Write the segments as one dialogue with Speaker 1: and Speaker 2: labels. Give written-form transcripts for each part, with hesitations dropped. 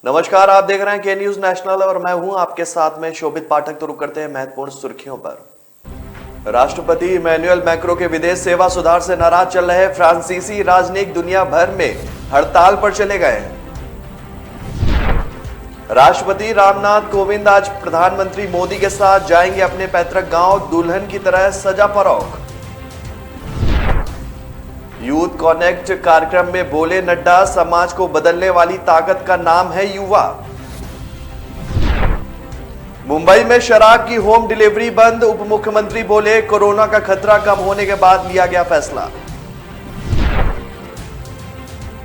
Speaker 1: नमस्कार, आप देख रहे हैं के न्यूज नेशनल और मैं हूं आपके साथ में शोभित पाठक। तो रुक करते हैं महत्वपूर्ण सुर्खियों पर। राष्ट्रपति इमैनुअल मैक्रों के विदेश सेवा सुधार से नाराज चल रहे फ्रांसीसी राजनयिक दुनिया भर में हड़ताल पर चले गए हैं। राष्ट्रपति रामनाथ कोविंद आज प्रधानमंत्री मोदी के साथ जाएंगे अपने पैतृक गांव, दुल्हन की तरह सजा परौख। यूथ कनेक्ट कार्यक्रम में बोले नड्डा, समाज को बदलने वाली ताकत का नाम है युवा। मुंबई में शराब की होम डिलीवरी बंद, उप मुख्यमंत्री बोले कोरोना का खतरा कम होने के बाद लिया गया फैसला।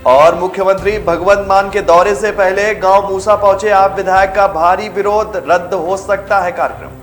Speaker 1: और मुख्यमंत्री भगवंत मान के दौरे से पहले गांव मूसा पहुंचे आप विधायक का भारी विरोध, रद्द हो सकता है कार्यक्रम।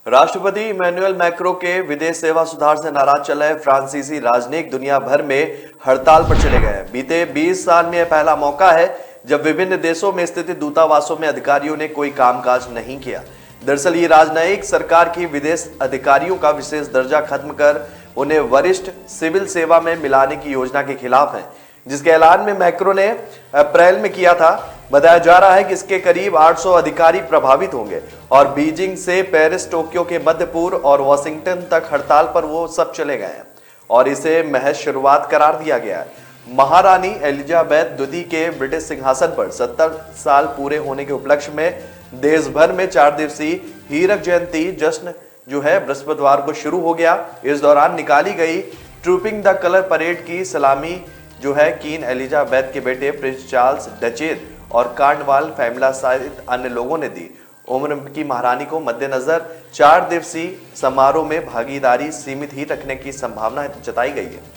Speaker 1: राष्ट्रपति इमैनुअल मैक्रो के विदेश सेवा सुधार से नाराज चल रहे फ्रांसीसी राजनयिक दुनिया भर में हड़ताल पर चले गए। बीते 20 साल में यह पहला मौका है जब विभिन्न देशों में स्थित दूतावासों में अधिकारियों ने कोई कामकाज नहीं किया। दरअसल ये राजनयिक सरकार की विदेश अधिकारियों का विशेष दर्जा खत्म कर उन्हें वरिष्ठ सिविल सेवा में मिलाने की योजना के खिलाफ है, जिसके ऐलान में मैक्रो ने अप्रैल में किया था। बताया जा रहा है कि इसके करीब 800 अधिकारी प्रभावित होंगे और बीजिंग से पेरिस, टोक्यो के मध्य पूर्व और वॉशिंगटन तक हड़ताल पर वो सब चले गए हैं और इसे महज शुरुआत करार दिया गया है। महारानी एलिजाबेथ द्वितीय के ब्रिटिश सिंहासन पर 70 साल पूरे होने के उपलक्ष्य में देश भर में 4 दिवसीय हीरक जयंती जश्न जो है बृहस्पतिवार को शुरू हो गया। इस दौरान निकाली गई ट्रूपिंग द कलर परेड की सलामी जो है क्वीन एलिजाबेथ के बेटे प्रिंस चार्ल्स, डचेस और कार्नवाल फैमिला सहित अन्य लोगों ने दी। उम्र की महारानी को मद्देनजर 4 दिवसीय समारोह में भागीदारी सीमित ही रखने की संभावना जताई गई है।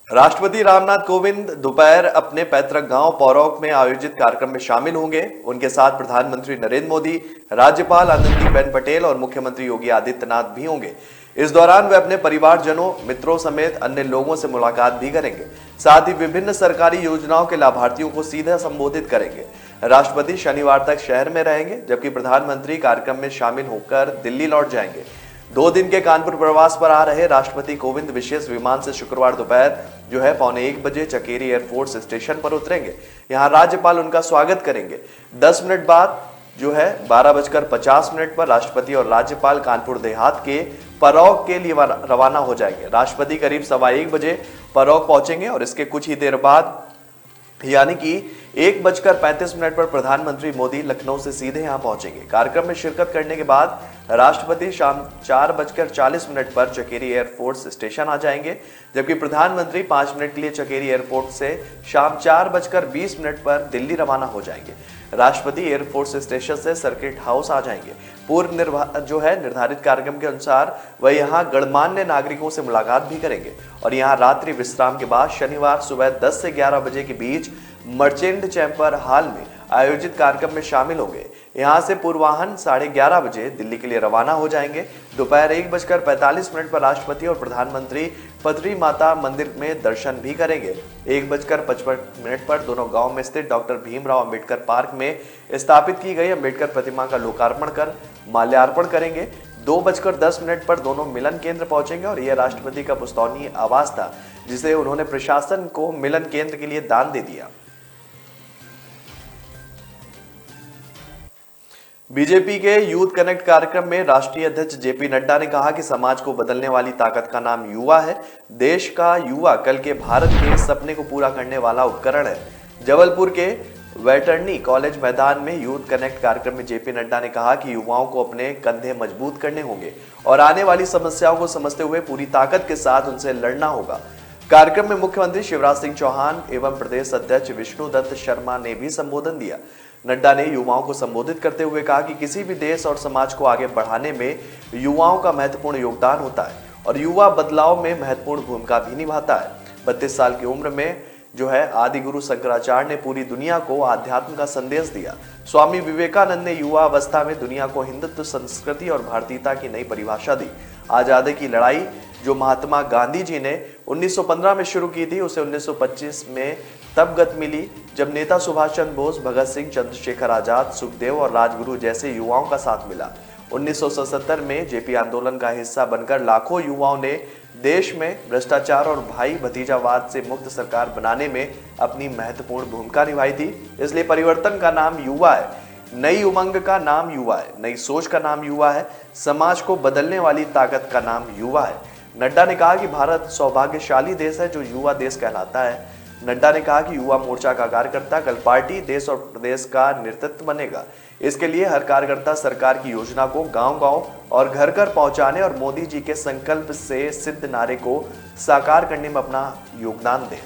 Speaker 1: राष्ट्रपति रामनाथ कोविंद दोपहर अपने पैतृक गांव पौरौक में आयोजित कार्यक्रम में शामिल होंगे। उनके साथ प्रधानमंत्री नरेंद्र मोदी, राज्यपाल आनंदीबेन पटेल और मुख्यमंत्री योगी आदित्यनाथ भी होंगे। इस दौरान वे अपने परिवारजनों, मित्रों समेत अन्य लोगों से मुलाकात भी करेंगे। साथ ही विभिन्न सरकारी योजनाओं के लाभार्थियों को सीधे संबोधित करेंगे। राष्ट्रपति शनिवार तक शहर में रहेंगे, जबकि प्रधानमंत्री कार्यक्रम में शामिल होकर दिल्ली लौट जाएंगे। 2 दिन के कानपुर प्रवास पर आ रहे राष्ट्रपति कोविंद विशेष विमान से शुक्रवार दोपहर जो है 1:15 बजे चकेरी एयरफोर्स स्टेशन पर उतरेंगे। यहाँ राज्यपाल उनका स्वागत करेंगे। 10 मिनट बाद जो है 12:50 पर राष्ट्रपति और राज्यपाल कानपुर देहात के परौक के लिए रवाना हो जाएंगे। राष्ट्रपति करीब 1:15 बजे परौक पहुंचेंगे और इसके कुछ ही देर बाद यानी कि 1:35 पर प्रधानमंत्री मोदी लखनऊ से सीधे यहां पहुंचेंगे। कार्यक्रम में शिरकत करने के बाद राष्ट्रपति शाम 4:40 पर चकेरी एयरफोर्स स्टेशन आ जाएंगे, जबकि प्रधानमंत्री 5 मिनट के लिए चकेरी एयरपोर्ट से शाम 4:20 पर दिल्ली रवाना हो जाएंगे। राष्ट्रपति एयरफोर्स स्टेशन से सर्किट हाउस आ जाएंगे। पूर्व निर्धारित कार्यक्रम के अनुसार वह यहाँ गणमान्य नागरिकों से मुलाकात भी करेंगे और यहाँ रात्रि विश्राम के बाद शनिवार सुबह 10 से 11 बजे के बीच मर्चेंट चैम्बर हॉल में आयोजित कार्यक्रम में शामिल होंगे। यहाँ से पूर्वाह्न 11:30 बजे दिल्ली के लिए रवाना हो जाएंगे। दोपहर 1:45 पर राष्ट्रपति और प्रधानमंत्री पथरी माता मंदिर में दर्शन भी करेंगे। 1:55 पर दोनों गांव में स्थित डॉक्टर भीमराव अंबेडकर पार्क में स्थापित की गई अंबेडकर प्रतिमा का लोकार्पण कर माल्यार्पण करेंगे। 2:10 पर दोनों मिलन केंद्र पहुंचेंगे और यह राष्ट्रपति का पुस्तौनी आवास था, जिसे उन्होंने प्रशासन को मिलन केंद्र के लिए दान दे दिया। बीजेपी के यूथ कनेक्ट कार्यक्रम में राष्ट्रीय अध्यक्ष जेपी नड्डा ने कहा कि समाज को बदलने वाली ताकत का नाम युवा है। देश का युवा कल के भारत के सपने को पूरा करने वाला उपकरण है। जबलपुर के वेटरनी कॉलेज मैदान में यूथ कनेक्ट कार्यक्रम में जेपी नड्डा ने कहा कि युवाओं को अपने कंधे मजबूत करने होंगे और आने वाली समस्याओं को समझते हुए पूरी ताकत के साथ उनसे लड़ना होगा। कार्यक्रम में मुख्यमंत्री शिवराज सिंह चौहान एवं प्रदेश अध्यक्ष विष्णुदत्त शर्मा ने भी संबोधन दिया। नड्डा ने युवाओं को संबोधित करते हुए कहा कि किसी भी देश और समाज को आगे बढ़ाने में युवाओं का महत्वपूर्ण योगदान होता है और युवा बदलाव में महत्वपूर्ण भूमिका भी निभाता है। 32 साल की उम्र में जो है आदि गुरु शंकराचार्य ने पूरी दुनिया को आध्यात्म का संदेश दिया। स्वामी विवेकानंद ने युवा अवस्था में दुनिया को हिंदुत्व, संस्कृति और भारतीयता की नई परिभाषा दी। आजादी की लड़ाई जो महात्मा गांधी जी ने 1915 में शुरू की थी, उसे 1925 में तब गति मिली जब नेता सुभाष चंद्र बोस, भगत सिंह, चंद्रशेखर आजाद, सुखदेव और राजगुरु जैसे युवाओं का साथ मिला। 1977 में जेपी आंदोलन का हिस्सा बनकर लाखों युवाओं ने देश में भ्रष्टाचार और भाई भतीजावाद से मुक्त सरकार बनाने में अपनी महत्वपूर्ण भूमिका निभाई थी। इसलिए परिवर्तन का नाम युवा है, नई उमंग का नाम युवा है, नई सोच का नाम युवा है, समाज को बदलने वाली ताकत का नाम युवा है। नड्डा ने कहा कि भारत सौभाग्यशाली देश है जो युवा देश कहलाता है। नड्डा ने कहा कि युवा मोर्चा का कार्यकर्ता कल पार्टी, देश और प्रदेश का नेतृत्व बनेगा। इसके लिए हर कार्यकर्ता सरकार की योजना को गांव-गांव और घर-घर पहुंचाने और मोदी जी के संकल्प से सिद्ध नारे को साकार करने में अपना योगदान दे।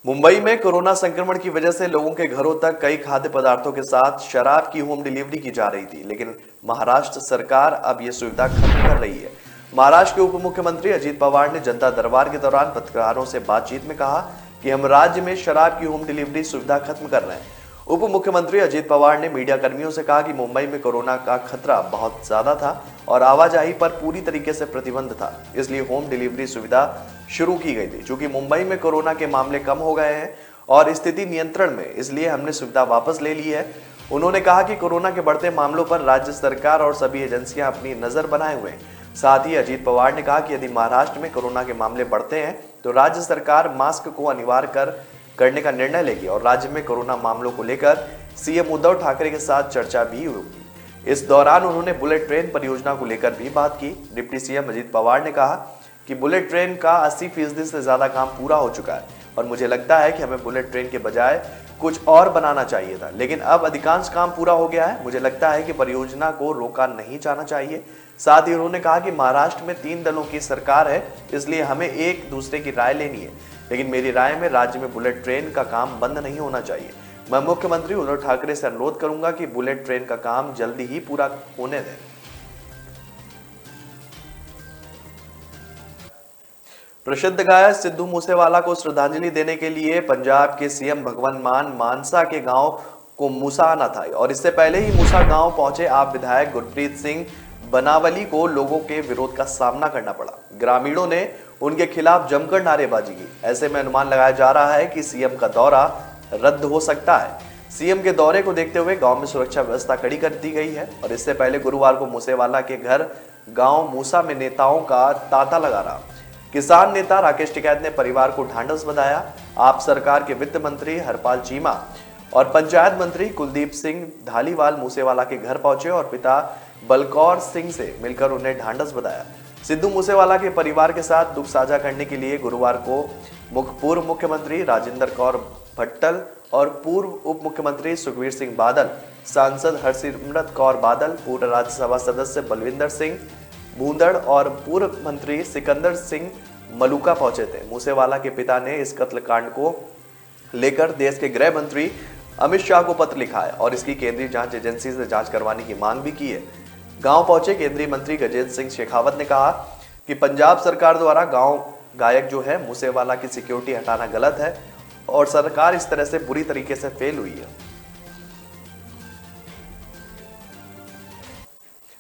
Speaker 1: मुंबई में कोरोना संक्रमण की वजह से लोगों के घरों तक कई खाद्य पदार्थों के साथ शराब की होम डिलीवरी की जा रही थी, लेकिन महाराष्ट्र सरकार अब यह सुविधा खत्म कर रही है। महाराष्ट्र के उप मुख्यमंत्री अजीत पवार ने जनता दरबार के दौरान पत्रकारों से बातचीत में कहा कि हम राज्य में शराब की होम डिलीवरी सुविधा खत्म कर रहे हैं। उप मुख्यमंत्री अजीत पवार ने मीडिया कर्मियों से कहा कि मुंबई में कोरोना का खतरा बहुत ज्यादा था और आवाजाही पर पूरी तरीके से प्रतिबंध था, इसलिए होम डिलीवरी सुविधा शुरू की गई थी। चूंकि मुंबई में कोरोना के मामले कम हो गए हैं और स्थिति नियंत्रण में, इसलिए हमने सुविधा वापस ले ली है। उन्होंने कहा कि कोरोना के बढ़ते मामलों पर राज्य सरकार और सभी एजेंसियां अपनी नजर बनाए हुए हैं। साथ ही अजीत पवार ने कहा कि यदि महाराष्ट्र में कोरोना के मामले बढ़ते हैं तो राज्य सरकार मास्क को अनिवार्य करने का निर्णय लेगी और राज्य में कोरोना मामलों को लेकर सीएम उद्धव ठाकरे के साथ चर्चा भी होगी। इस दौरान उन्होंने बुलेट ट्रेन परियोजना को लेकर भी बात की। डिप्टी सीएम अजीत पवार ने कहा कि बुलेट ट्रेन का 80% से ज्यादा काम पूरा हो चुका है और मुझे लगता है कि हमें बुलेट ट्रेन के बजाय कुछ और बनाना चाहिए था, लेकिन अब अधिकांश काम पूरा हो गया है। मुझे लगता है कि परियोजना को रोका नहीं जाना चाहिए। साथ ही उन्होंने कहा कि महाराष्ट्र में 3 दलों की सरकार है, इसलिए हमें एक दूसरे की राय लेनी है, लेकिन मेरी राय में राज्य में बुलेट ट्रेन का काम बंद नहीं होना चाहिए। मैं मुख्यमंत्री उद्धव ठाकरे से अनुरोध करूंगा कि बुलेट ट्रेन का काम जल्दी ही पूरा होने दें। प्रसिद्ध गायक सिद्धू मूसेवाला को श्रद्धांजलि देने के लिए पंजाब के सीएम भगवंत मान मानसा के गांव को मूसा आना था और इससे पहले ही मूसा गांव पहुंचे आप विधायक गुरप्रीत सिंह बनावली को लोगों के विरोध का सामना करना पड़ा। ग्रामीणों ने उनके खिलाफ जमकर नारेबाजी की। ऐसे में अनुमान लगाया जा रहा है कि सीएम का दौरा रद्द हो सकता है। सीएम के दौरे को देखते हुए गांव में सुरक्षा व्यवस्था कड़ी कर दी गई है और इससे पहले गुरुवार को मूसेवाला के घर गांव मूसा में नेताओं का तांता लगा रहा। किसान नेता राकेश टिकैत ने परिवार को ढांढस बंधाया। आप सरकार के वित्त मंत्री हरपाल चीमा और पंचायत मंत्री कुलदीप सिंह धालीवाल मूसेवाला के घर पहुंचे और पिता बलकौर सिंह से मिलकर उन्हें ढांढस बंधाया। सिद्धू मूसेवाला के परिवार के साथ दुख साझा करने के लिए गुरुवार को पूर्व मुख्यमंत्री राजेंद्र कौर भट्टल और पूर्व उप मुख्यमंत्री सुखबीर सिंह बादल, सांसद हरसिमरत कौर बादल, पूर्व राज्यसभा सदस्य बलविंदर सिंह भूंदड़ और पूर्व मंत्री सिकंदर सिंह मलूका पहुंचे थे। मूसेवाला के पिता ने इस कत्लकांड को लेकर देश के गृह मंत्री अमित शाह को पत्र लिखा है और इसकी केंद्रीय जांच एजेंसी से जांच करवाने की मांग भी की है। गांव पहुंचे केंद्रीय मंत्री गजेंद्र सिंह शेखावत ने कहा कि पंजाब सरकार द्वारा गांव गायक जो है मूसेवाला की सिक्योरिटी हटाना गलत है और सरकार इस तरह से बुरी तरीके से फेल हुई है।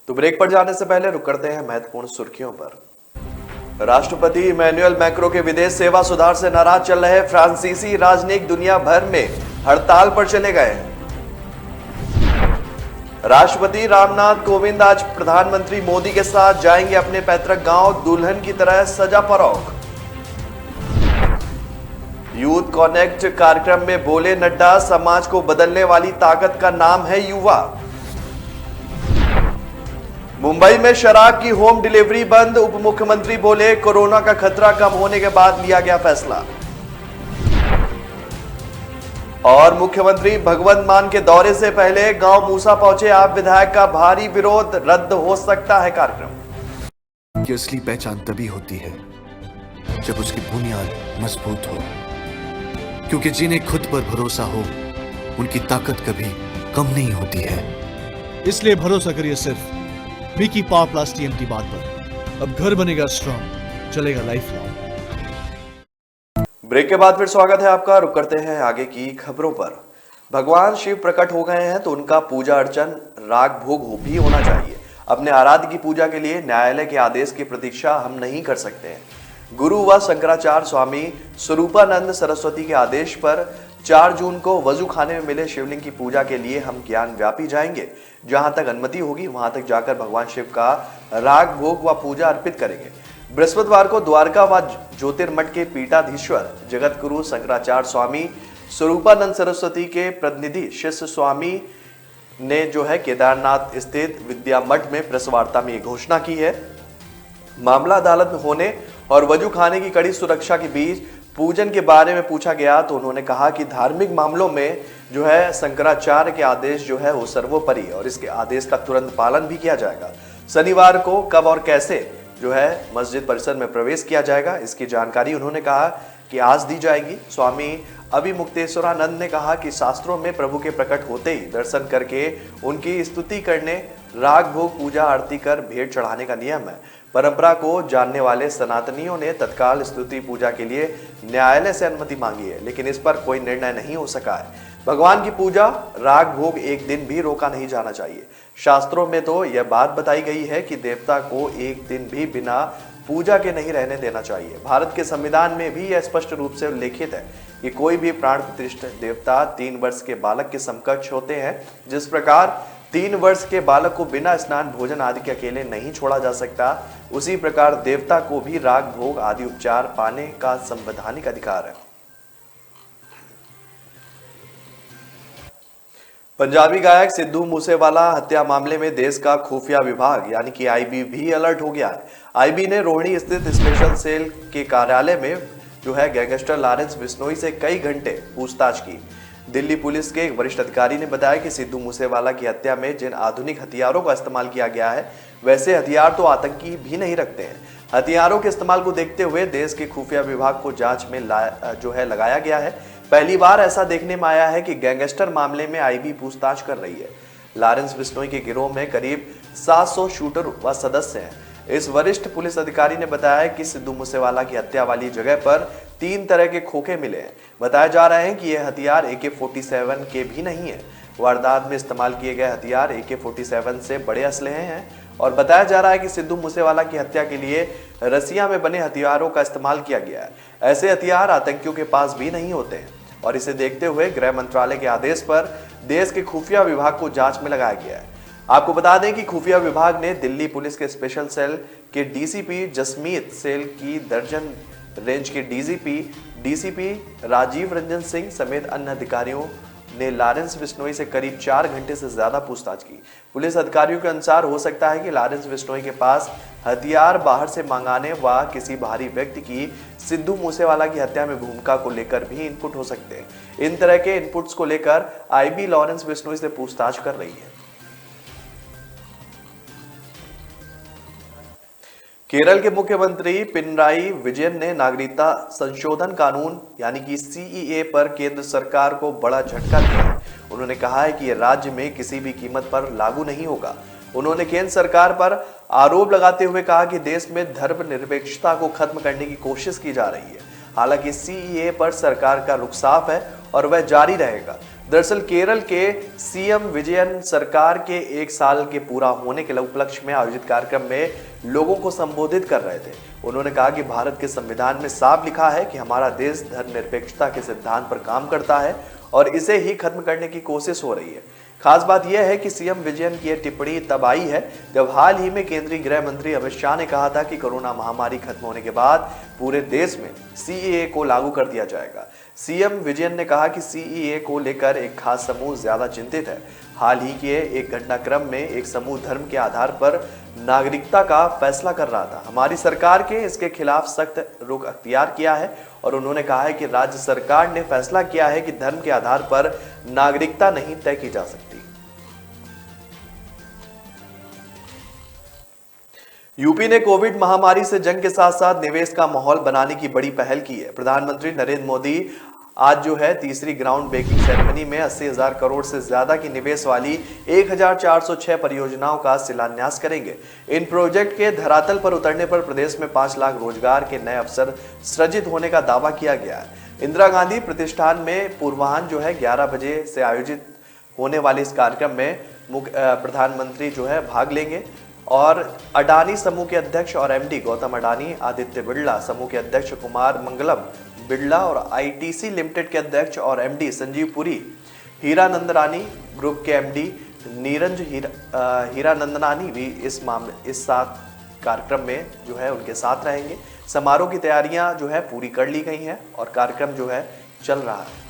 Speaker 1: तो ब्रेक पर जाने से पहले रुक करते हैं महत्वपूर्ण सुर्खियों पर। राष्ट्रपति इमैनुअल मैक्रों के विदेश सेवा सुधार से नाराज चल रहे फ्रांसीसी राजनयिक दुनिया भर में हड़ताल पर चले गए हैं। राष्ट्रपति रामनाथ कोविंद आज प्रधानमंत्री मोदी के साथ जाएंगे अपने पैतृक गांव, दुल्हन की तरह सजा परोक। यूथ कनेक्ट कार्यक्रम में बोले नड्डा, समाज को बदलने वाली ताकत का नाम है युवा। मुंबई में शराब की होम डिलीवरी बंद, उप मुख्यमंत्री बोले कोरोना का खतरा कम होने के बाद लिया गया फैसला। और मुख्यमंत्री भगवंत मान के दौरे से पहले गांव मूसा पहुंचे आप विधायक का भारी विरोध, रद्द हो सकता है कार्यक्रम।
Speaker 2: की असली पहचान तभी होती है जब उसकी बुनियाद मजबूत हो, क्योंकि जिन्हें खुद पर भरोसा हो उनकी ताकत कभी कम नहीं होती है।
Speaker 3: इसलिए भरोसा करिए सिर्फ मिकी पावर प्लस टीएमटी बात पर। अब घर बनेगा स्ट्रॉन्ग, चलेगा लाइफ लॉन्ग।
Speaker 1: ब्रेक के बाद फिर स्वागत है आपका। रुक करते हैं आगे की खबरों पर। भगवान शिव प्रकट हो गए हैं तो उनका पूजा अर्चन राग भोग भी होना चाहिए। अपने आराध्य की पूजा के लिए न्यायालय के आदेश की प्रतीक्षा हम नहीं कर सकते हैं। गुरु व शंकराचार्य स्वामी स्वरूपानंद सरस्वती के आदेश पर 4 जून को वजू खाने में मिले शिवलिंग की पूजा के लिए हम ज्ञान व्यापी जाएंगे। जहां तक अनुमति होगी वहां तक जाकर भगवान शिव का राग भोग व पूजा अर्पित करेंगे। बृहस्पतिवार को द्वारका व ज्योतिर्मठ के पीठाधीश्वर जगत गुरु शंकराचार्य स्वामी स्वरूपानंद सरस्वती के प्रतिनिधि शिष्य स्वामी ने जो है केदारनाथ स्थित विद्या मठ में प्रेस वार्ता में ये घोषणा की है। मामला अदालत में होने और वजू खाने की कड़ी सुरक्षा के बीच पूजन के बारे में पूछा गया तो उन्होंने कहा कि धार्मिक मामलों में जो है शंकराचार्य के आदेश जो है वो सर्वोपरि और इसके आदेश का तुरंत पालन भी किया जाएगा। शनिवार को कब और कैसे जो है मस्जिद परिसर में प्रवेश किया जाएगा इसकी जानकारी उन्होंने कहा कि आज दी जाएगी। स्वामी अभिमुक्तेश्वरानंद ने कहा कि शास्त्रों में प्रभु के प्रकट होते ही दर्शन करके उनकी स्तुति करने, राग भोग पूजा आरती कर भेंट चढ़ाने का नियम है। परंपरा को जानने वाले सनातनियों ने तत्काल स्तुति पूजा के लिए न्यायालय से अनुमति मांगी है, लेकिन इस पर कोई निर्णय नहीं हो सका है। भगवान की पूजा, राग भोग एक दिन भी रोका नहीं जाना चाहिए। शास्त्रों में तो यह बात बताई गई है कि देवता को एक दिन भी बिना पूजा के नहीं रहने देना चाहिए। भारत के संविधान में भी यह स्पष्ट रूप से उल्लेखित है कि कोई भी प्राण प्रतिष्ठित देवता 3 वर्ष के बालक के समकक्ष होते हैं। जिस प्रकार 3 वर्ष के बालक को बिना स्नान, भोजन आदि के अकेले नहीं छोड़ा जा सकता, उसी प्रकार देवता को भी राग भोग आदि उपचार पाने का संवैधानिक अधिकार है। पंजाबी गायक सिद्धू मूसेवाला हत्या मामले में देश का खुफिया विभाग यानी कि आईबी भी अलर्ट हो गया है। आईबी ने रोहिणी स्थित स्पेशल सेल के कार्यालय में जो है गैंगस्टर लॉरेंस बिश्नोई से कई घंटे पूछताछ की। दिल्ली पुलिस के एक वरिष्ठ अधिकारी ने बताया कि सिद्धू मूसेवाला की हत्या में जिन आधुनिक हथियारों का इस्तेमाल किया गया है वैसे हथियार तो आतंकी भी नहीं रखते हैं। हथियारों के इस्तेमाल को देखते हुए देश के खुफिया विभाग को जांच में जो है लगाया गया है। पहली बार ऐसा देखने में आया है कि गैंगस्टर मामले में आईबी पूछताछ कर रही है। लॉरेंस बिश्नोई के गिरोह में करीब 700 शूटर व सदस्य हैं। इस वरिष्ठ पुलिस अधिकारी ने बताया कि सिद्धू मूसेवाला की हत्या वाली जगह पर 3 तरह के खोखे मिले हैं। बताया जा रहा है कि यह हथियार AK-47 के भी नहीं है। वारदात में इस्तेमाल किए गए हथियार AK-47 से बड़े असलहे हैं और बताया जा रहा है कि सिद्धू मूसेवाला की हत्या के लिए रसिया में बने हथियारों का इस्तेमाल किया गया है। ऐसे हथियार आतंकियों के पास भी नहीं होते हैं और इसे देखते हुए गृह मंत्रालय के आदेश पर देश के खुफिया विभाग को जांच में लगाया गया है। आपको बता दें कि खुफिया विभाग ने दिल्ली पुलिस के स्पेशल सेल के डीसीपी जसमीत, सेल की दर्जन रेंज के डीसीपी राजीव रंजन सिंह समेत अन्य अधिकारियों ने लॉरेंस बिश्नोई से करीब 4 घंटे से ज्यादा पूछताछ की। पुलिस अधिकारियों के अनुसार हो सकता है कि लॉरेंस बिश्नोई के पास हथियार बाहर से मंगाने व किसी बाहरी व्यक्ति की सिद्धू मूसेवाला की हत्या में भूमिका को लेकर भी इनपुट हो सकते हैं। इन तरह के इनपुट्स को लेकर आईबी लॉरेंस बिश्नोई से पूछताछ कर रही है। केरल के मुख्यमंत्री पिनराई विजयन ने नागरिकता संशोधन कानून यानी कि CEA पर केंद्र सरकार को बड़ा झटका दिया है। उन्होंने कहा है कि यह राज्य में किसी भी कीमत पर लागू नहीं होगा। उन्होंने केंद्र सरकार पर आरोप लगाते हुए कहा कि देश में धर्मनिरपेक्षता को खत्म करने की कोशिश की जा रही है। हालांकि CEA पर सरकार का रुख साफ है और वह जारी रहेगा। दरअसल केरल के सीएम विजयन सरकार के 1 साल के पूरा होने के उपलक्ष्य में आयोजित कार्यक्रम में लोगों को संबोधित कर रहे थे। उन्होंने कहा कि भारत के संविधान में साफ लिखा है कि हमारा देश धर्मनिरपेक्षता के सिद्धांत पर काम करता है और इसे ही खत्म करने की कोशिश हो रही है। खास बात यह है कि सीएम विजयन की यह टिप्पणी तब आई है जब हाल ही में केंद्रीय गृह मंत्री अमित शाह ने कहा था कि कोरोना महामारी खत्म होने के बाद पूरे देश में CEA को लागू कर दिया जाएगा। सीएम विजयन ने कहा कि CEA को लेकर एक खास समूह ज्यादा चिंतित है। हाल ही के एक घटनाक्रम में एक समूह धर्म के आधार पर नागरिकता का फैसला कर रहा था। हमारी सरकार के इसके खिलाफ सख्त रुख अख्तियार किया है और उन्होंने कहा है कि राज्य सरकार ने फैसला किया है कि धर्म के आधार पर नागरिकता नहीं तय की जा सकती। यूपी ने कोविड महामारी से जंग के साथ साथ निवेश का माहौल बनाने की बड़ी पहल की है। प्रधानमंत्री नरेंद्र मोदी आज जो है तीसरी ग्राउंड ब्रेकिंग सेरेमनी में 80,000 करोड़ से ज्यादा की निवेश वाली 1406 परियोजनाओं का शिलान्यास करेंगे। इन प्रोजेक्ट के धरातल पर उतरने पर प्रदेश में 5 लाख रोजगार के नए अवसर सृजित होने का दावा किया गया है। इंदिरा गांधी प्रतिष्ठान में पूर्वाह्न जो है 11 बजे से आयोजित होने वाले इस कार्यक्रम में प्रधानमंत्री जो है भाग लेंगे। और अडानी समूह के अध्यक्ष और एमडी गौतम अडानी, आदित्य बिड़ला समूह के अध्यक्ष कुमार मंगलम बिड़ला और आईटीसी लिमिटेड के अध्यक्ष और एमडी संजीव पुरी, हीरानंदरानी ग्रुप के एमडी नीरज हीरानंदनानी भी इस साथ कार्यक्रम में जो है उनके साथ रहेंगे। समारोह की तैयारियां जो है पूरी कर ली गई हैं और कार्यक्रम जो है चल रहा है।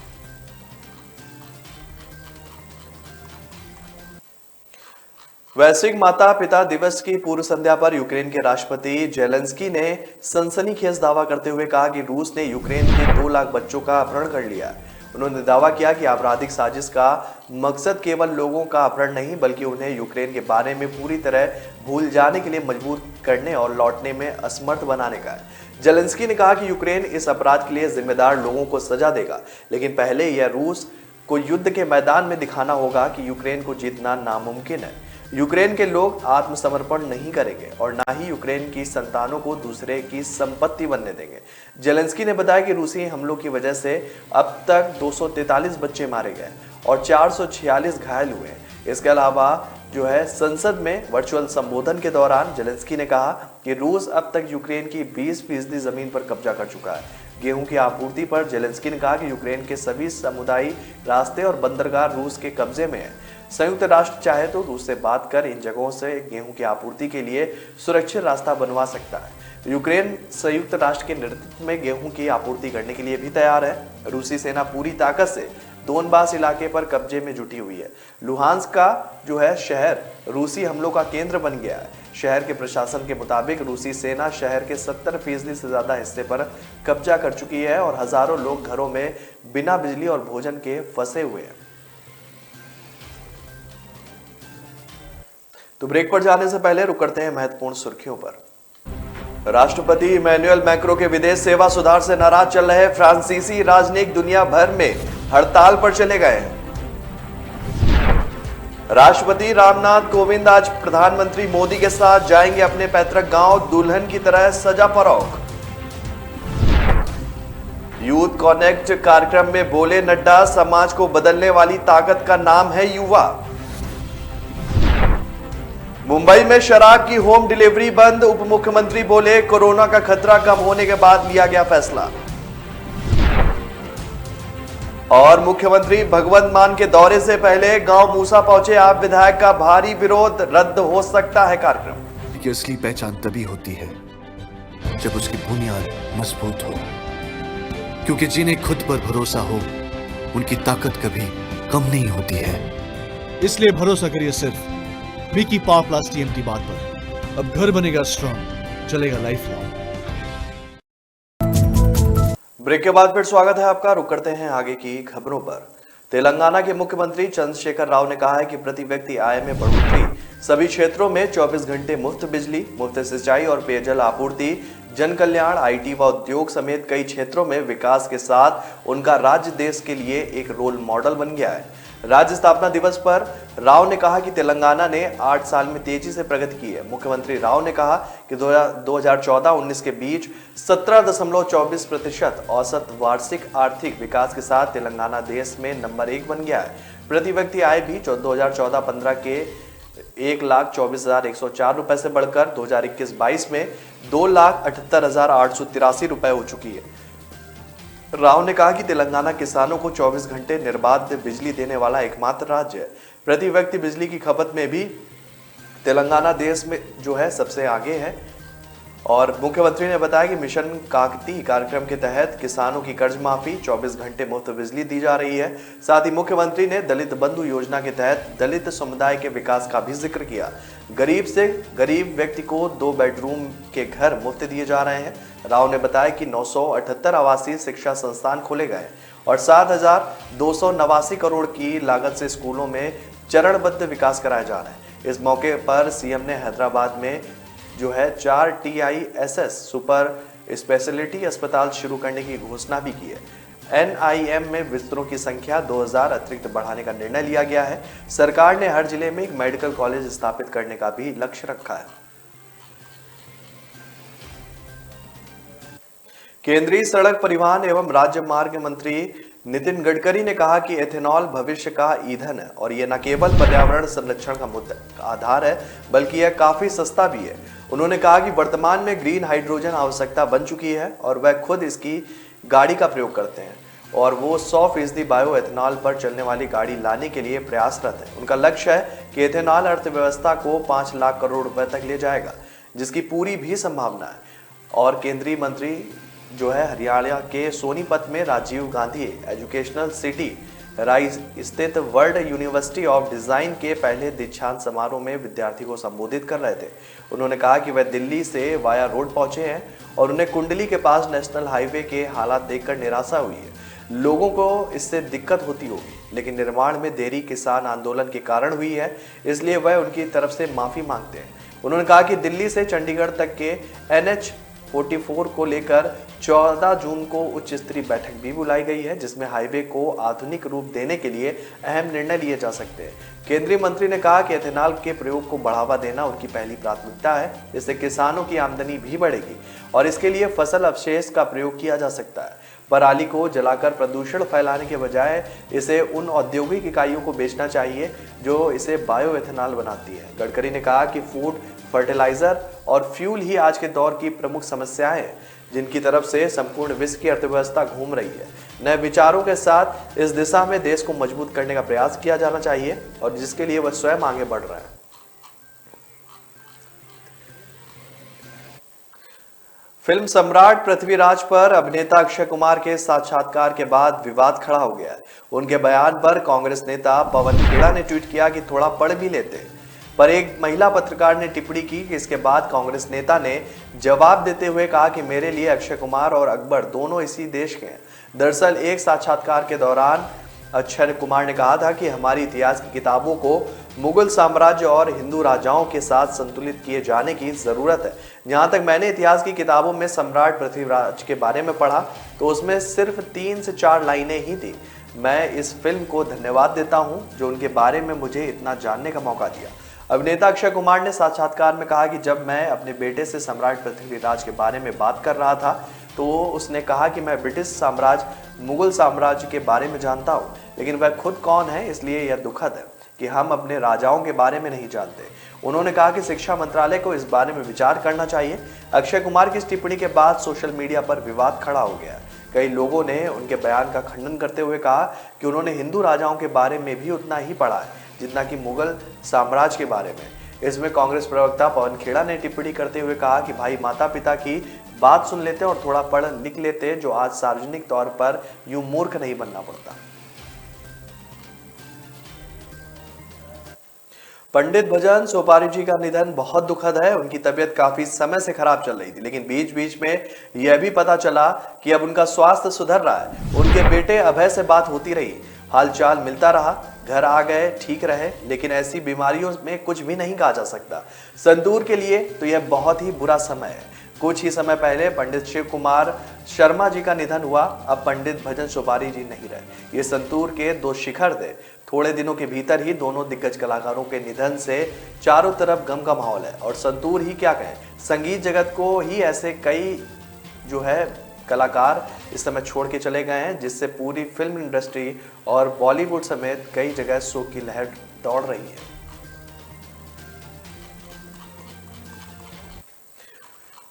Speaker 1: वैश्विक माता पिता दिवस की पूर्व संध्या पर यूक्रेन के राष्ट्रपति जेलेंस्की ने सनसनीखेज दावा करते हुए कहा कि रूस ने यूक्रेन के 2 लाख बच्चों का अपहरण कर लिया है। उन्होंने दावा किया कि आपराधिक साजिश का मकसद केवल लोगों का अपहरण नहीं बल्कि उन्हें यूक्रेन के बारे में पूरी तरह भूल जाने के लिए मजबूर करने और लौटने में असमर्थ बनाने का है। जेलेंस्की ने कहा कि यूक्रेन इस अपराध के लिए जिम्मेदार लोगों को सजा देगा, लेकिन पहले यह रूस को युद्ध के मैदान में दिखाना होगा कि यूक्रेन को जीतना नामुमकिन है। यूक्रेन के लोग आत्मसमर्पण नहीं करेंगे और ना ही यूक्रेन की संतानों को दूसरे की संपत्ति बनने देंगे। जेलेंस्की ने बताया कि रूसी हमलों की वजह से अब तक 243 बच्चे मारे गए और 446 घायल हुए। इसके अलावा जो है संसद में वर्चुअल संबोधन के दौरान जेलेंस्की ने कहा कि रूस अब तक यूक्रेन की 20% जमीन पर कब्जा कर चुका है। गेहूं की आपूर्ति पर जेलेंस्की ने कहा कि यूक्रेन के सभी समुदायी रास्ते और बंदरगाह रूस के कब्जे में है। संयुक्त राष्ट्र चाहे तो रूस से बात कर इन जगहों से गेहूं की आपूर्ति के लिए सुरक्षित रास्ता बनवा सकता है। यूक्रेन संयुक्त राष्ट्र के नेतृत्व में गेहूं की आपूर्ति करने के लिए भी तैयार है। रूसी सेना पूरी ताकत से दोनबास इलाके पर कब्जे में जुटी हुई है। लुहांस्क का जो है शहर रूसी हमलों का केंद्र बन गया है। शहर के प्रशासन के मुताबिक रूसी सेना शहर के 70% से ज्यादा हिस्से पर कब्जा कर चुकी है और हजारों लोग घरों में बिना बिजली और भोजन के फंसे हुए हैं। तो ब्रेक पर जाने से पहले रुक करते हैं महत्वपूर्ण सुर्खियों पर। राष्ट्रपति इमैनुअल मैक्रों के विदेश सेवा सुधार से नाराज चल रहे फ्रांसीसी राजनयिक दुनिया भर में हड़ताल पर चले गए हैं। राष्ट्रपति रामनाथ कोविंद आज प्रधानमंत्री मोदी के साथ जाएंगे अपने पैतृक गांव, दुल्हन की तरह सजा परोक। यूथ कनेक्ट कार्यक्रम में बोले नड्डा, समाज को बदलने वाली ताकत का नाम है युवा। मुंबई में शराब की होम डिलीवरी बंद, उप मुख्यमंत्री बोले कोरोना का खतरा कम होने के बाद लिया गया फैसला। और मुख्यमंत्री भगवंत मान के दौरे से पहले गांव मूसा पहुंचे आप विधायक का भारी विरोध, रद्द हो सकता है कार्यक्रम।
Speaker 2: की असली पहचान तभी होती है जब उसकी बुनियाद मजबूत हो, क्योंकि जिन्हें खुद पर भरोसा हो उनकी ताकत कभी कम नहीं होती है।
Speaker 3: इसलिए भरोसा करिए सिर्फ मिकी पावर प्लस टीएमटी बात पर। अब घर बनेगा स्ट्रॉन्ग, चलेगा लाइफ लॉन्ग।
Speaker 1: ब्रेक के बाद फिर स्वागत है आपका। रुक करते हैं आगे की खबरों पर। तेलंगाना के मुख्यमंत्री चंद्रशेखर राव ने कहा है कि प्रति व्यक्ति आय में बढ़ोतरी, सभी क्षेत्रों में 24 घंटे मुफ्त बिजली, मुफ्त सिंचाई और पेयजल आपूर्ति, जन कल्याण, आईटी व उद्योग समेत कई क्षेत्रों में विकास के साथ उनका राज्य देश के लिए एक रोल मॉडल बन गया है। राज्य स्थापना दिवस पर राव ने कहा कि तेलंगाना ने 8 साल में तेजी से प्रगति की है। मुख्यमंत्री राव ने कहा कि 2014-19 के बीच 17.24% औसत वार्षिक आर्थिक विकास के साथ तेलंगाना देश में नंबर 1 बन गया है। प्रति व्यक्ति आय भी 2014-15 के 1,24,104 रुपए से बढ़कर 2021-22 में 2,78,883 रुपए हो चुकी है। राव ने कहा कि तेलंगाना किसानों को 24 घंटे निर्बाध बिजली देने वाला एकमात्र राज्य है। प्रति व्यक्ति बिजली की खपत में भी तेलंगाना देश में जो है सबसे आगे है। और मुख्यमंत्री ने बताया कि मिशन काकती कार्यक्रम के तहत किसानों की कर्ज माफी, 24 घंटे मुफ्त बिजली दी जा रही है। साथ ही मुख्यमंत्री ने दलित बंधु योजना के तहत दलित समुदाय के विकास का भी जिक्र किया। गरीब से गरीब व्यक्ति को 2 बेडरूम के घर मुफ्त दिए जा रहे हैं। राव ने बताया कि 978 आवासीय शिक्षा संस्थान खोले गए और 7,289 करोड़ की लागत से स्कूलों में चरणबद्ध विकास कराया जा रहा है। इस मौके पर सीएम ने हैदराबाद में जो है 4 TISS सुपर स्पेशलिटी अस्पताल शुरू करने की घोषणा भी की है। NIM में बिस्तरों की संख्या 2000 अतिरिक्त बढ़ाने का निर्णय लिया गया है। सरकार ने हर जिले में एक मेडिकल कॉलेज स्थापित करने का भी लक्ष्य रखा है। केंद्रीय सड़क परिवहन एवं राज्य मार्ग मंत्री नितिन गडकरी ने कहा कि एथेनॉल भविष्य का ईंधन है और यह न केवल पर्यावरण संरक्षण का मुद्दा आधार है बल्कि यह काफी सस्ता भी है। उन्होंने कहा कि वर्तमान में ग्रीन हाइड्रोजन आवश्यकता बन चुकी है और वह खुद इसकी गाड़ी का प्रयोग करते हैं और वो 100% बायो एथेनॉल पर चलने वाली गाड़ी लाने के लिए प्रयासरत है। उनका लक्ष्य है कि एथेनॉल अर्थव्यवस्था को 5 लाख करोड़ रुपए तक ले जाएगा, जिसकी पूरी भी संभावना है। और केंद्रीय मंत्री जो है हरियाणा के सोनीपत में राजीव गांधी एजुकेशनल सिटी राइज स्थित वर्ल्ड यूनिवर्सिटी ऑफ डिजाइन के पहले दीक्षांत समारोह में विद्यार्थी को संबोधित कर रहे थे। उन्होंने कहा कि वह दिल्ली से वाया रोड पहुंचे हैं और उन्हें कुंडली के पास नेशनल हाईवे के हालात देखकर निराशा हुई है। लोगों को इससे दिक्कत होती होगी, लेकिन निर्माण में देरी किसान आंदोलन के कारण हुई है, इसलिए वह उनकी तरफ से माफी मांगते हैं। उन्होंने कहा कि दिल्ली से चंडीगढ़ तक के NH 44 को लेकर 14 जून को उच्च स्तरीय बैठक भी बुलाई गई है, जिसमें हाईवे को आधुनिक रूप देने के लिए अहम निर्णय लिए जा सकते हैं। केंद्रीय मंत्री ने कहा कि एथेनॉल के प्रयोग को बढ़ावा देना उनकी पहली प्राथमिकता है। इससे किसानों की आमदनी भी बढ़ेगी और इसके लिए फसल अवशेष का प्रयोग किया जा सकता है। पराली को जलाकर प्रदूषण फैलाने के बजाय इसे उन औद्योगिक इकाइयों को बेचना चाहिए जो इसे बायो एथेनॉल बनाती है। गडकरी ने कहा कि फूड, फर्टिलाइजर और फ्यूल ही आज के दौर की प्रमुख समस्याएं हैं, जिनकी तरफ से संपूर्ण विश्व की अर्थव्यवस्था घूम रही है। नए विचारों के साथ इस दिशा में देश को मजबूत करने का प्रयास किया जाना चाहिए और जिसके लिए वह स्वयं आगे बढ़ रहा है। फिल्म सम्राट पृथ्वीराज पर अभिनेता अक्षय कुमार के साक्षात्कार के बाद विवाद खड़ा हो गया है। उनके बयान पर कांग्रेस नेता पवन खेड़ा ने ट्वीट किया कि थोड़ा पढ़ भी लेते, पर एक महिला पत्रकार ने टिप्पणी की कि इसके बाद कांग्रेस नेता ने जवाब देते हुए कहा कि मेरे लिए अक्षय कुमार और अकबर दोनों इसी देश के हैं। दरअसल एक साक्षात्कार के दौरान अक्षय कुमार ने कहा था कि हमारी इतिहास की किताबों को मुगल साम्राज्य और हिंदू राजाओं के साथ संतुलित किए जाने की जरूरत है। जहां तक मैंने इतिहास की किताबों में सम्राट पृथ्वीराज के बारे में पढ़ा तो उसमें सिर्फ 3 से 4 लाइनें ही थी। मैं इस फिल्म को धन्यवाद देता हूं जो उनके बारे में मुझे इतना जानने का मौका दिया। अभिनेता अक्षय कुमार ने साक्षात्कार में कहा कि जब मैं अपने बेटे से सम्राट पृथ्वीराज के बारे में बात कर रहा था तो उसने कहा कि मैं ब्रिटिश साम्राज्य, मुगल साम्राज्य के बारे में जानता हूं, लेकिन वह खुद कौन है, इसलिए यह दुखद है कि हम अपने राजाओं के बारे में नहीं जानते। उन्होंने कहा कि शिक्षा मंत्रालय को इस बारे में विचार करना चाहिए। अक्षय कुमार की इस टिप्पणी के बाद सोशल मीडिया पर विवाद खड़ा हो गया। कई लोगों ने उनके बयान का खंडन करते हुए कहा कि उन्होंने हिंदू राजाओं के बारे में भी उतना ही पढ़ा है जितना कि मुगल साम्राज्य के बारे में। इसमें कांग्रेस प्रवक्ता पवन खेड़ा ने टिप्पणी करते हुए कहा कि भाई माता पिता की बात सुन लेते और थोड़ा पढ़ लिख लेते, जो आज सार्वजनिक तौर पर यूं मूर्ख नहीं बनना पड़ता। पंडित भजन सोपारी जी का निधन बहुत दुखद है। उनकी तबीयत काफी समय से खराब चल रही थी, लेकिन बीच बीच में यह भी पता चला कि अब उनका स्वास्थ्य सुधर रहा है। उनके बेटे अभय से बात होती रही, हालचाल मिलता रहा, घर आ गए, ठीक रहे, लेकिन ऐसी बीमारियों में कुछ भी नहीं कहा जा सकता। संतूर के लिए तो यह बहुत ही बुरा समय है। कुछ ही समय पहले पंडित शिव कुमार शर्मा जी का निधन हुआ, अब पंडित भजन सोपारी जी नहीं रहे। ये संतूर के 2 शिखर थे। थोड़े दिनों के भीतर ही दोनों दिग्गज कलाकारों के निधन से चारों तरफ गम का माहौल है। और संतूर ही क्या कहें, संगीत जगत को ही ऐसे कई जो है कलाकार इस समय छोड़ के चले गए हैं, जिससे पूरी फिल्म इंडस्ट्री और बॉलीवुड समेत कई जगह शोक की लहर दौड़ रही है।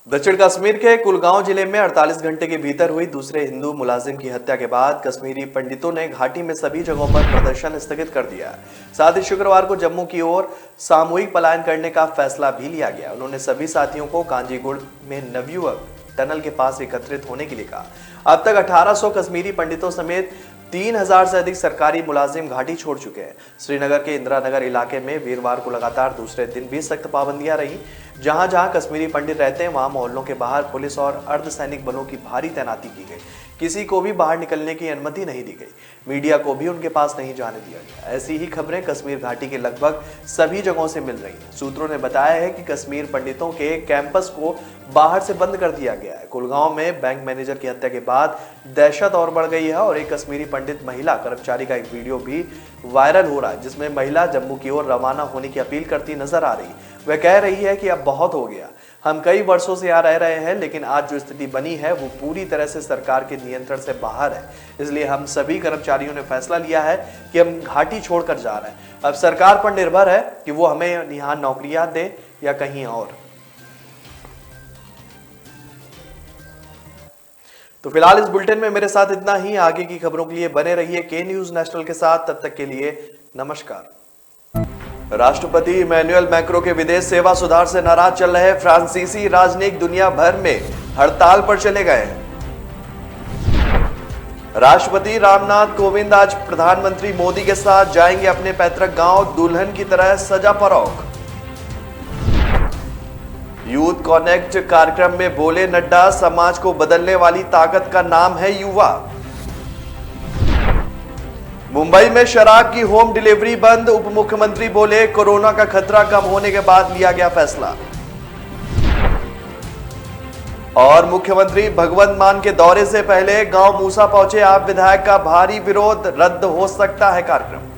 Speaker 1: दक्षिण कश्मीर के कुलगांव जिले में 48 घंटे के भीतर हुई दूसरे हिंदू मुलाजिम की हत्या के बाद कश्मीरी पंडितों ने घाटी में सभी जगहों पर प्रदर्शन स्थगित कर दिया। साथ ही शुक्रवार को जम्मू की ओर सामूहिक पलायन करने का फैसला भी लिया गया। उन्होंने सभी साथियों को कांजीगुड़ में नवयुवक टनल के पास एकत्रित होने के लिए कहा। अब तक 1800 कश्मीरी पंडितों समेत 3000 से अधिक सरकारी मुलाजिम घाटी छोड़ चुके हैं। श्रीनगर के इंदिरा नगर इलाके में वीरवार को लगातार दूसरे दिन भी सख्त पाबंदियां रही। जहां जहां कश्मीरी पंडित रहते हैं वहां मोहल्लों के बाहर पुलिस और अर्धसैनिक बलों की भारी तैनाती की गई। किसी को भी बाहर निकलने की अनुमति नहीं दी गई। मीडिया को भी उनके पास नहीं जाने दिया गया। ऐसी ही खबरें कश्मीर घाटी के लगभग सभी जगहों से मिल रही हैं। सूत्रों ने बताया है कि कश्मीर पंडितों के कैंपस को बाहर से बंद कर दिया गया है। कुलगांव में बैंक मैनेजर की हत्या के बाद दहशत और बढ़ गई है और एक कश्मीरी पंडित महिला कर्मचारी का एक वीडियो भी वायरल हो रहा है, जिसमें महिला जम्मू की ओर रवाना होने की अपील करती नजर आ रही। वह कह रही है कि अब बहुत हो गया, हम कई वर्षों से यहाँ रह रहे हैं, लेकिन आज जो स्थिति बनी है वो पूरी तरह से सरकार के नियंत्रण से बाहर है। इसलिए हम सभी कर्मचारियों ने फैसला लिया है कि हम घाटी छोड़कर जा रहे हैं। अब सरकार पर निर्भर है कि वो हमें यहाँ नौकरियां दे या कहीं और। तो फिलहाल इस बुलेटिन में मेरे साथ इतना ही। आगे की खबरों के लिए बने रहिए के न्यूज नेशनल के साथ। तब तक के लिए नमस्कार। राष्ट्रपति इमैनुअल मैक्रों के विदेश सेवा सुधार से नाराज चल रहे फ्रांसीसी राजनयिक दुनिया भर में हड़ताल पर चले गए हैं। राष्ट्रपति रामनाथ कोविंद आज प्रधानमंत्री मोदी के साथ जाएंगे अपने पैतृक गांव, दुल्हन की तरह सजा परोक। यूथ कनेक्ट कार्यक्रम में बोले नड्डा, समाज को बदलने वाली ताकत का नाम है युवा। मुंबई में शराब की होम डिलीवरी बंद, उप मुख्यमंत्री बोले कोरोना का खतरा कम होने के बाद लिया गया फैसला। और मुख्यमंत्री भगवंत मान के दौरे से पहले गांव मूसा पहुंचे आप विधायक का भारी विरोध, रद्द हो सकता है कार्यक्रम।